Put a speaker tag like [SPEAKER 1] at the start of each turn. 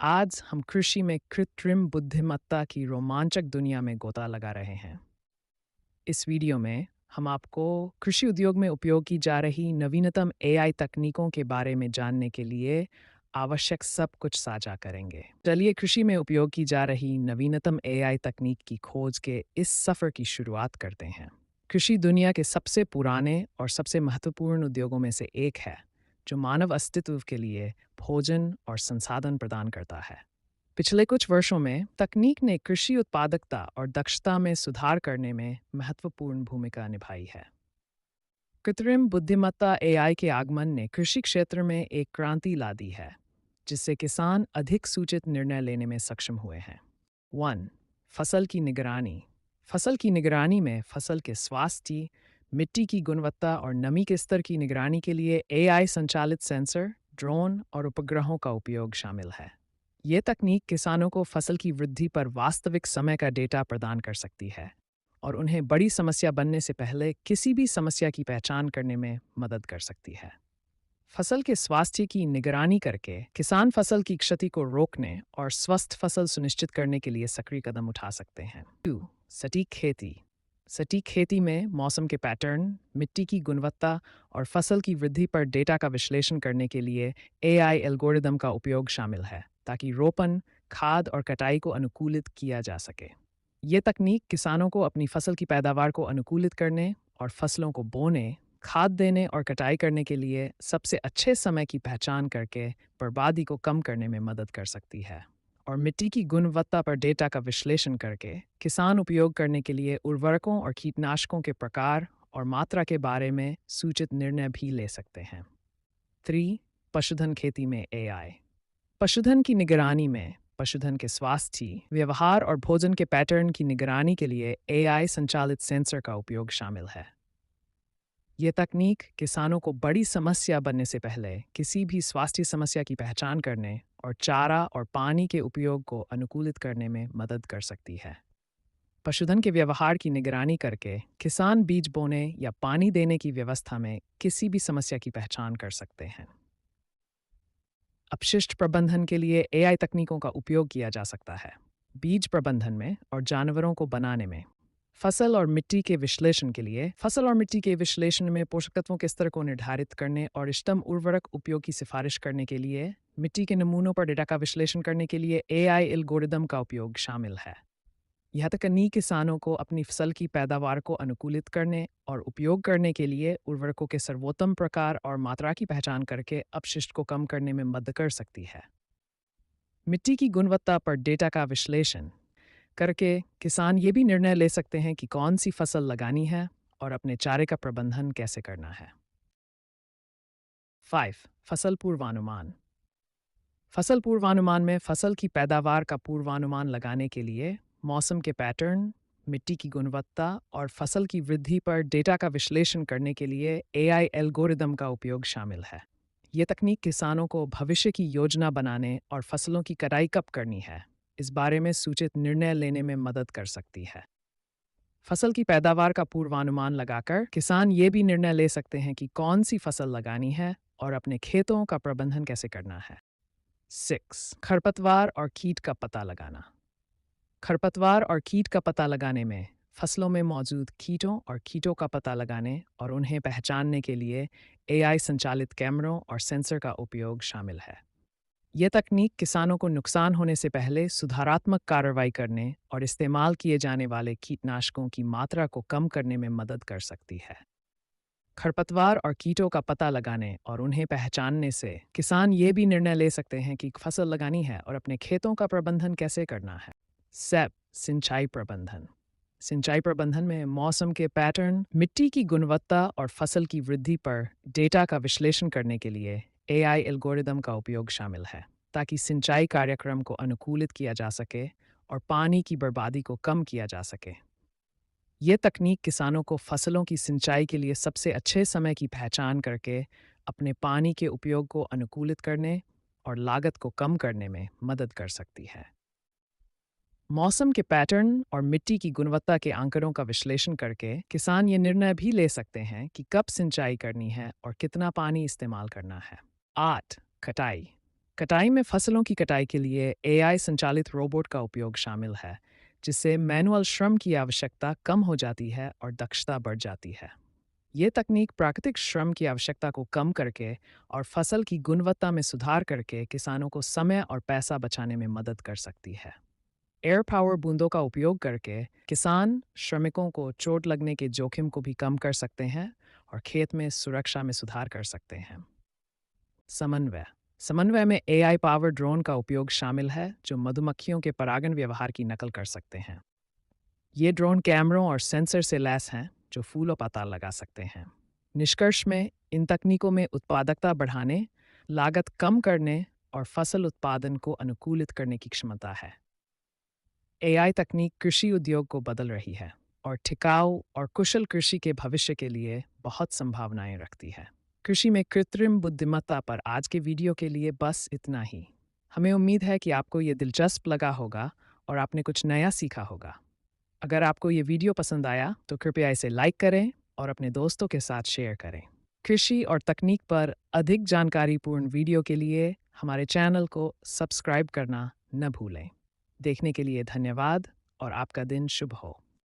[SPEAKER 1] आज हम कृषि में कृत्रिम बुद्धिमत्ता की रोमांचक दुनिया में गोता लगा रहे हैं। इस वीडियो में हम आपको कृषि उद्योग में उपयोग की जा रही नवीनतम एआई तकनीकों के बारे में जानने के लिए आवश्यक सब कुछ साझा करेंगे। चलिए कृषि में उपयोग की जा रही नवीनतम एआई तकनीक की खोज के इस सफ़र की शुरुआत करते हैं। कृषि दुनिया के सबसे पुराने और सबसे महत्वपूर्ण उद्योगों में से एक है, जो मानव अस्तित्व के लिए भोजन और संसाधन प्रदान करता है। पिछले कुछ वर्षों में तकनीक ने कृषि उत्पादकता और दक्षता में सुधार करने में महत्वपूर्ण भूमिका निभाई है। कृत्रिम बुद्धिमत्ता एआई के आगमन ने कृषि क्षेत्र में एक क्रांति ला दी है, जिससे किसान अधिक सूचित निर्णय लेने में सक्षम हुए हैं। 1. फसल की निगरानी। फसल की निगरानी में फसल के स्वास्थ्य, मिट्टी की गुणवत्ता और नमी के स्तर की निगरानी के लिए एआई संचालित सेंसर, ड्रोन और उपग्रहों का उपयोग शामिल है। ये तकनीक किसानों को फसल की वृद्धि पर वास्तविक समय का डेटा प्रदान कर सकती है और उन्हें बड़ी समस्या बनने से पहले किसी भी समस्या की पहचान करने में मदद कर सकती है। फसल के स्वास्थ्य की निगरानी करके किसान फसल की क्षति को रोकने और स्वस्थ फसल सुनिश्चित करने के लिए सक्रिय कदम उठा सकते हैं। 2. सटीक खेती। सटीक खेती में मौसम के पैटर्न, मिट्टी की गुणवत्ता और फसल की वृद्धि पर डेटा का विश्लेषण करने के लिए एआई एल्गोरिदम का उपयोग शामिल है, ताकि रोपन, खाद और कटाई को अनुकूलित किया जा सके। ये तकनीक किसानों को अपनी फसल की पैदावार को अनुकूलित करने और फसलों को बोने, खाद देने और कटाई करने के लिए सबसे अच्छे समय की पहचान करके बर्बादी को कम करने में मदद कर सकती है। और मिट्टी की गुणवत्ता पर डेटा का विश्लेषण करके किसान उपयोग करने के लिए उर्वरकों और कीटनाशकों के प्रकार और मात्रा के बारे में सूचित निर्णय भी ले सकते हैं। 3. पशुधन खेती में एआई। पशुधन की निगरानी में पशुधन के स्वास्थ्य, व्यवहार और भोजन के पैटर्न की निगरानी के लिए एआई संचालित सेंसर का उपयोग शामिल है। ये तकनीक किसानों को बड़ी समस्या बनने से पहले किसी भी स्वास्थ्य समस्या की पहचान करने और चारा और पानी के उपयोग को अनुकूलित करने में मदद कर सकती है। पशुधन के व्यवहार की निगरानी करके किसान बीज बोने या पानी देने की व्यवस्था में किसी भी समस्या की पहचान कर सकते हैं। अपशिष्ट प्रबंधन के लिए एआई तकनीकों का उपयोग किया जा सकता है। बीज प्रबंधन में और जानवरों को बनाने में। फसल और मिट्टी के विश्लेषण के लिए फसल और मिट्टी के विश्लेषण में पोषक तत्वों के स्तर को निर्धारित करने और इष्टतम उर्वरक उपयोग की सिफारिश करने के लिए मिट्टी के नमूनों पर डेटा का विश्लेषण करने के लिए एआई एल्गोरिदम का उपयोग शामिल है। यह तकनीक किसानों को अपनी फसल की पैदावार को अनुकूलित करने और उपयोग करने के लिए उर्वरकों के सर्वोत्तम प्रकार और मात्रा की पहचान करके अपशिष्ट को कम करने में मदद कर सकती है। मिट्टी की गुणवत्ता पर डेटा का विश्लेषण करके किसान ये भी निर्णय ले सकते हैं कि कौन सी फसल लगानी है और अपने चारे का प्रबंधन कैसे करना है। 5. फसल पूर्वानुमान। फसल पूर्वानुमान में फसल की पैदावार का पूर्वानुमान लगाने के लिए मौसम के पैटर्न, मिट्टी की गुणवत्ता और फसल की वृद्धि पर डेटा का विश्लेषण करने के लिए एआई एल्गोरिदम का उपयोग शामिल है। ये तकनीक किसानों को भविष्य की योजना बनाने और फसलों की कटाई कब करनी है, इस बारे में सूचित निर्णय लेने में मदद कर सकती है। फसल की पैदावार का पूर्वानुमान लगाकर किसान ये भी निर्णय ले सकते हैं कि कौन सी फसल लगानी है और अपने खेतों का प्रबंधन कैसे करना है। 6. खरपतवार और कीट का पता लगाना। खरपतवार और कीट का पता लगाने में फसलों में मौजूद कीटों और कीटों का पता लगाने और उन्हें पहचानने के लिए एआई संचालित कैमरों और सेंसर का उपयोग शामिल है। यह तकनीक किसानों को नुकसान होने से पहले सुधारात्मक कार्रवाई करने और इस्तेमाल किए जाने वाले कीटनाशकों की मात्रा को कम करने में मदद कर सकती है। खरपतवार और कीटों का पता लगाने और उन्हें पहचानने से किसान ये भी निर्णय ले सकते हैं कि फसल लगानी है और अपने खेतों का प्रबंधन कैसे करना है। 7. सिंचाई प्रबंधन। सिंचाई प्रबंधन में मौसम के पैटर्न, मिट्टी की गुणवत्ता और फसल की वृद्धि पर डेटा का विश्लेषण करने के लिए एआई एल्गोरिदम का उपयोग शामिल है, ताकि सिंचाई कार्यक्रम को अनुकूलित किया जा सके और पानी की बर्बादी को कम किया जा सके। ये तकनीक किसानों को फसलों की सिंचाई के लिए सबसे अच्छे समय की पहचान करके अपने पानी के उपयोग को अनुकूलित करने और लागत को कम करने में मदद कर सकती है। मौसम के पैटर्न और मिट्टी की गुणवत्ता के आंकड़ों का विश्लेषण करके किसान ये निर्णय भी ले सकते हैं कि कब सिंचाई करनी है और कितना पानी इस्तेमाल करना है। 8. कटाई। कटाई में फसलों की कटाई के लिए एआई संचालित रोबोट का उपयोग शामिल है, जिससे मैनुअल श्रम की आवश्यकता कम हो जाती है और दक्षता बढ़ जाती है। ये तकनीक प्राकृतिक श्रम की आवश्यकता को कम करके और फसल की गुणवत्ता में सुधार करके किसानों को समय और पैसा बचाने में मदद कर सकती है। एयर पावर बूंदों का उपयोग करके किसान श्रमिकों को चोट लगने के जोखिम को भी कम कर सकते हैं और खेत में सुरक्षा में सुधार कर सकते हैं। समन्वय समन्वय में एआई पावर ड्रोन का उपयोग शामिल है, जो मधुमक्खियों के परागण व्यवहार की नकल कर सकते हैं। ये ड्रोन कैमरों और सेंसर से लैस हैं, जो फूलों पता लगा सकते हैं। निष्कर्ष में इन तकनीकों में उत्पादकता बढ़ाने, लागत कम करने और फसल उत्पादन को अनुकूलित करने की क्षमता है। एआई तकनीक कृषि उद्योग को बदल रही है और टिकाऊ और कुशल कृषि के भविष्य के लिए बहुत संभावनाएं रखती है। कृषि में कृत्रिम बुद्धिमत्ता पर आज के वीडियो के लिए बस इतना ही। हमें उम्मीद है कि आपको ये दिलचस्प लगा होगा और आपने कुछ नया सीखा होगा। अगर आपको ये वीडियो पसंद आया तो कृपया इसे लाइक करें और अपने दोस्तों के साथ शेयर करें। कृषि और तकनीक पर अधिक जानकारीपूर्ण वीडियो के लिए हमारे चैनल को सब्सक्राइब करना न भूलें। देखने के लिए धन्यवाद और आपका दिन शुभ हो।